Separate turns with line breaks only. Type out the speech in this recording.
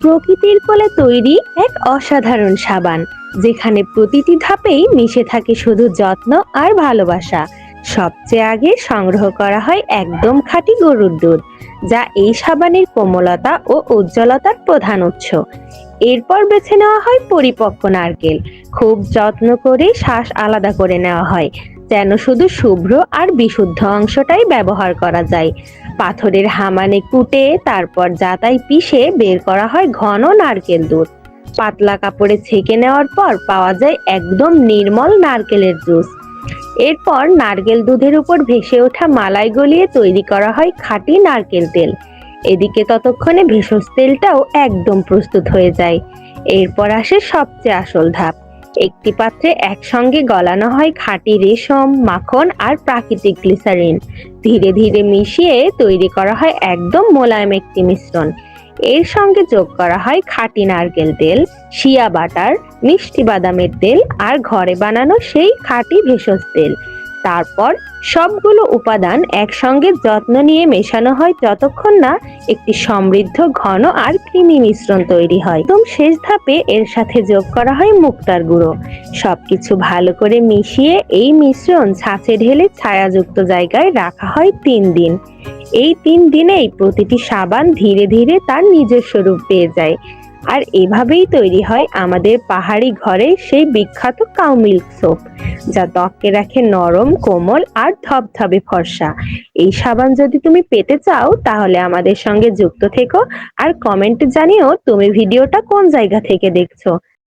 প্রকৃতির কোলে তৈরি এক অসাধারণ সাবান, যেখানে প্রতিটি ধাপেই মিশে থাকে শুধু যত্ন আর ভালোবাসা। সবচেয়ে আগে সংগ্রহ করা হয় একদম খাঁটি গরুর দুধ, যা এই সাবানের কোমলতা ও উজ্জ্বলতার প্রধান উৎস। এরপর বেছে নেওয়া হয় পরিপক্ক নারকেল। খুব যত্ন করে শাঁস আলাদা করে নেওয়া হয়, যেন শুধু শুভ্র আর বিশুদ্ধ অংশটাই ব্যবহার করা যায়। পাথরের হামানে কুটে তারপর জাতায় পিষে বের করা হয় ঘন নারকেল দুধ। পাতলা কাপড়ে ছেঁকে নেওয়ার পর পাওয়া যায় একদম নির্মল নারকেলের জুস। এরপর নারকেল দুধের উপর ভেসে ওঠা মালাই গলিয়ে তৈরি করা হয় খাঁটি নারকেল তেল। এদিকে ততক্ষণে ভেষজ তেলটাও একদম প্রস্তুত হয়ে যায়। এরপর আসে সবচেয়ে আসল ধাপ। একটি পাত্রে একসঙ্গে গলানো হয় খাঁটি রেশম, মাখন আর প্রাকৃতিক গ্লিসারিন। ধীরে ধীরে মিশিয়ে তৈরি করা হয় একদম মোলায়েম একটি মিশ্রণ। এর সঙ্গে যোগ করা হয় খাঁটি নারকেল তেল, শিয়া বাটার, মিষ্টি বাদামের তেল আর ঘরে বানানো সেই খাঁটি ভেষজ তেল। তারপর সবগুলো উপাদান একসঙ্গে যত্ন নিয়ে মেশানো হয় যতক্ষণ না একটি সমৃদ্ধ ঘন আর ক্রিমি মিশ্রণ তৈরি হয়। একদম শেষ ধাপে এর সাথে যোগ করা হয় মুক্তার গুঁড়ো। সবকিছু ভালো করে মিশিয়ে এই মিশ্রণ ছাঁচে ঢেলে ছায়াযুক্ত জায়গায় রাখা হয় 3 দিন। এই 3 দিনেই প্রতিটি সাবান ধীরে ধীরে তার নিজস্ব রূপ পেয়ে যায়। আর এভাবেই তৈরি হয় আমাদের পাহাড়ি ঘরে সেই বিখ্যাত কাউ মিল্ক সোপ, যা ত্বককে রাখে নরম, কোমল আর ধবধবে ফর্সা। এই সাবান যদি তুমি পেতে চাও তাহলে আমাদের সঙ্গে যুক্ত থেকো আর কমেন্টে জানিও তুমি ভিডিওটা কোন জায়গা থেকে দেখছো।